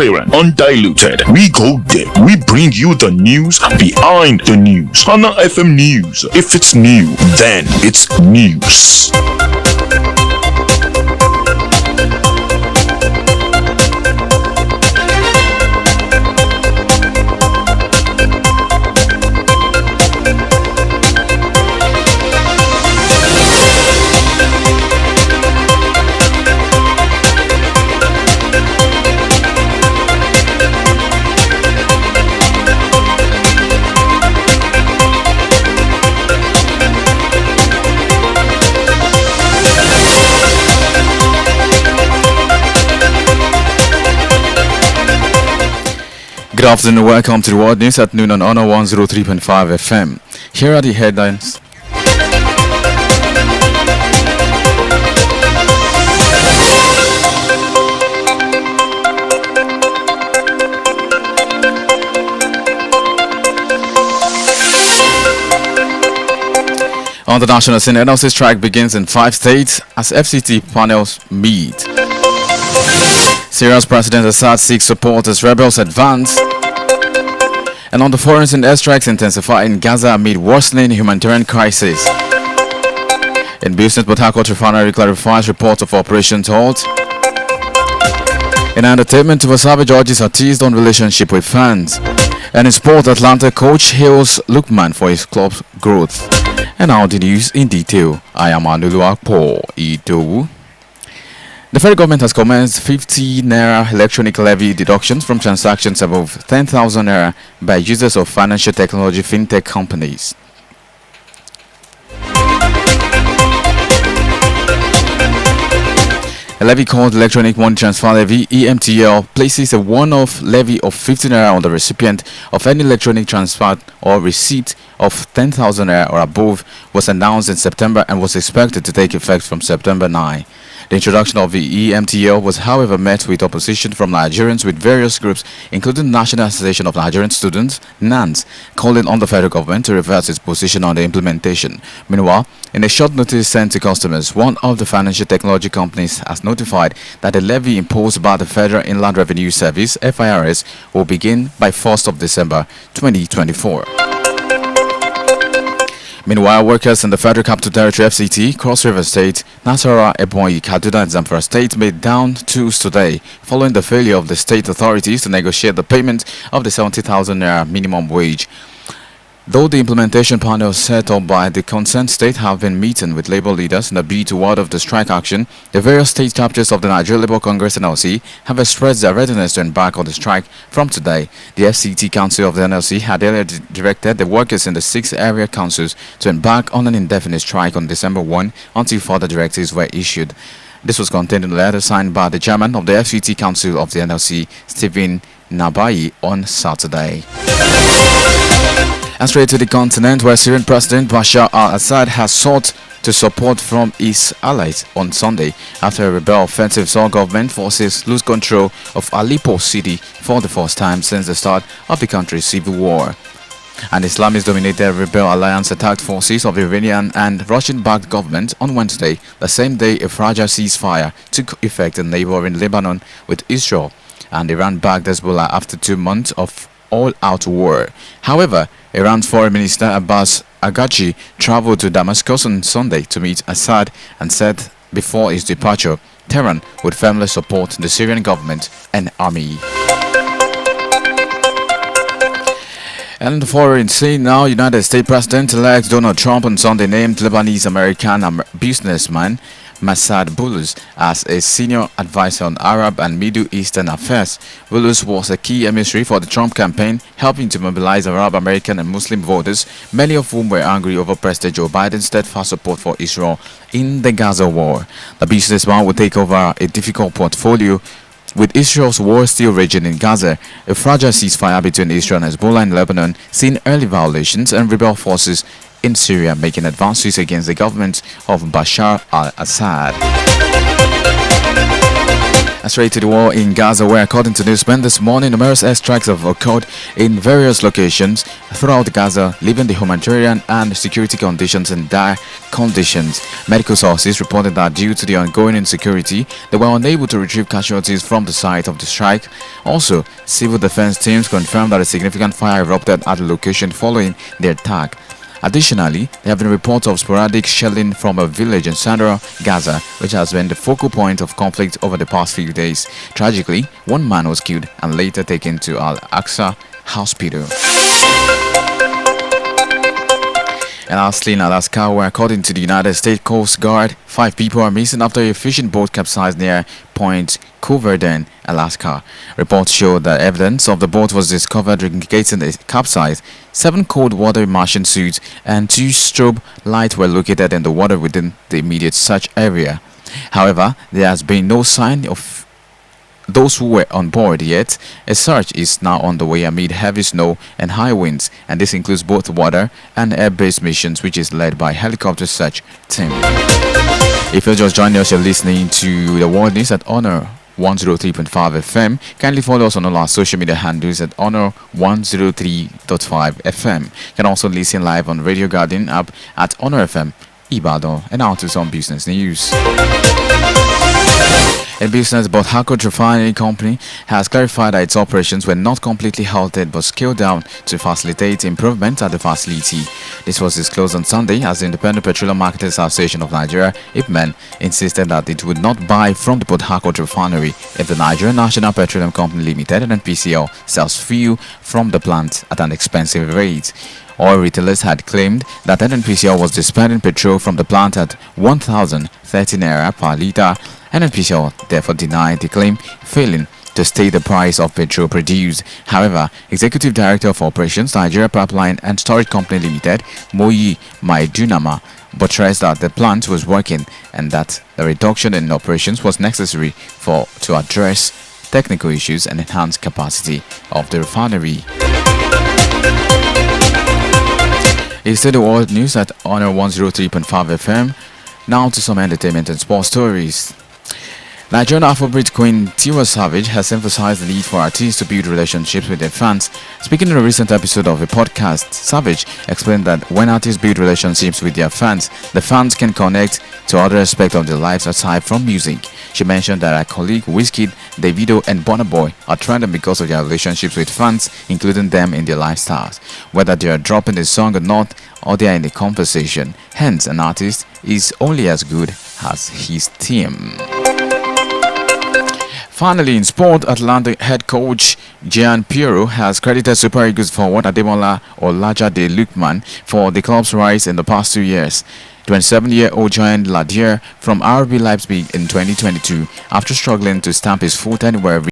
transparent, undiluted. We go there. We bring you the news behind the news. Hana FM News. If it's new, then it's news. Good afternoon, welcome to the World News at noon on Honor 103.5 FM. Here are the headlines. On the national scene, NLC strike begins in 5 states as FCT panels meet. Syria's President Assad seeks support as rebels advance. And on the foreign scene, airstrikes intensify in Gaza amid worsening humanitarian crisis. In business, Port Harcourt Refinery clarifies reports of operations halt. In entertainment, Savage Georges are teased on relationship with fans. And in sport, Atlanta coach hails Lookman for his club's growth. And now the news in detail. I am Anuoluwapo Idowu. The federal government has commenced 50 naira electronic levy deductions from transactions above 10,000 naira by users of financial technology fintech companies. A levy called Electronic Money Transfer Levy (EMTL) places a one-off levy of 50 naira on the recipient of any electronic transfer or receipt of 10,000 naira or above. Was announced in September and was expected to take effect from September 9. The introduction of the EMTL was, however, met with opposition from Nigerians, with various groups, including the National Association of Nigerian Students (NANS), calling on the federal government to reverse its position on the implementation. Meanwhile, in a short notice sent to customers, one of the financial technology companies has notified that the levy imposed by the Federal Inland Revenue Service (FIRS) will begin by 1st of December 2024. Meanwhile, workers in the Federal Capital Territory (FCT), Cross River State, Nasarawa, Ebonyi, Kaduna and Zamfara State made down tools today following the failure of the state authorities to negotiate the payment of the 70,000 naira minimum wage. Though the implementation panel set up by the concerned state have been meeting with labor leaders in a bid to ward off the strike action, the various state chapters of the Nigeria Labour Congress (NLC) have expressed their readiness to embark on the strike from today. The FCT Council of the NLC had earlier directed the workers in the 6 area councils to embark on an indefinite strike on December 1 until further directives were issued. This was contained in a letter signed by the chairman of the FCT Council of the NLC, Stephen Nabayi, on Saturday. And straight to the continent, where Syrian President Bashar al-Assad has sought to support from his allies on Sunday after a rebel offensive saw government forces lose control of Aleppo city for the first time since the start of the country's civil war. An Islamist-dominated rebel alliance attacked forces of the Iranian and Russian-backed government on Wednesday, the same day a fragile ceasefire took effect in neighboring Lebanon with Israel and Iran-backed Hezbollah after 2 months of all-out war. However, Iran's Foreign Minister Abbas Araghchi traveled to Damascus on Sunday to meet Assad and said before his departure, Tehran would firmly support the Syrian government and army. And the foreign scene now, United States President-elect Donald Trump on Sunday named Lebanese-American businessman Massad Bulus as a senior advisor on Arab and Middle Eastern affairs. Bulus was a key emissary for the Trump campaign, helping to mobilize Arab American and Muslim voters, many of whom were angry over President Joe Biden's steadfast support for Israel in the Gaza war. The businessman will take over a difficult portfolio with Israel's war still raging in Gaza, a fragile ceasefire between Israel and Hezbollah in Lebanon, seeing early violations, and rebel forces in Syria making advances against the government of Bashar al-Assad. Straight to the war in Gaza, where according to newsmen this morning, numerous airstrikes have occurred in various locations throughout Gaza, leaving the humanitarian and security conditions in dire conditions. Medical sources reported that due to the ongoing insecurity, they were unable to retrieve casualties from the site of the strike. Also, civil defense teams confirmed that a significant fire erupted at the location following the attack. Additionally, there have been reports of sporadic shelling from a village in central Gaza, which has been the focal point of conflict over the past few days. Tragically, one man was killed and later taken to Al-Aqsa Hospital. And lastly, in Alaska, where according to the United States Coast Guard, 5 people are missing after a fishing boat capsized near Point Coverdale, Alaska. Reports show that evidence of the boat was discovered indicating the capsize. 7 cold water immersion suits and 2 strobe lights were located in the water within the immediate search area. However, there has been no sign of those who were on board yet. A search is now on the way amid heavy snow and high winds, and this includes both water and air-based missions, which is led by helicopter search team. If you're just joining us, you're listening to the World News at Honor 103.5 FM. Kindly follow us on all our social media handles at Honor 103.5 FM. You can also listen live on Radio Garden app at Honor FM Ibadan. And now to some business news. In business, but Harcourt Refinery Company has clarified that its operations were not completely halted but scaled down to facilitate improvement at the facility. This was disclosed on Sunday as the Independent Petroleum Marketing Association of Nigeria, IPMEN, insisted that it would not buy from the Port Harcourt Refinery if the Nigerian National Petroleum Company Limited (NPCL) sells fuel from the plant at an expensive rate. Oil retailers had claimed that NPCL was dispensing petrol from the plant at 1,030 naira per litre. NPCL therefore denied the claim, failing to state the price of petrol produced. However, Executive Director of Operations, Nigeria Pipeline and Storage Company Limited, Moyi Maidunama, buttressed that the plant was working and that the reduction in operations was necessary to address technical issues and enhance capacity of the refinery. It's still the world news at Honor 103.5 FM. Now to some entertainment and sports stories. Nigerian Afrobeat queen Tiwa Savage has emphasized the need for artists to build relationships with their fans. Speaking in a recent episode of a podcast, Savage explained that when artists build relationships with their fans, the fans can connect to other aspects of their lives aside from music. She mentioned that her colleague Wizkid, Davido and Burna Boy are trending because of their relationships with fans, including them in their lifestyles. Whether they are dropping a song or not, or they are in a conversation. Hence, an artist is only as good as his team. Finally, in sport, Atlanta head coach Gian Piero has credited Super Eagles forward Ademola Olajade Lookman for the club's rise in the past 2 years. 27-year-old joined Ladier from RB Leipzig in 2022 after struggling to stamp his foot anywhere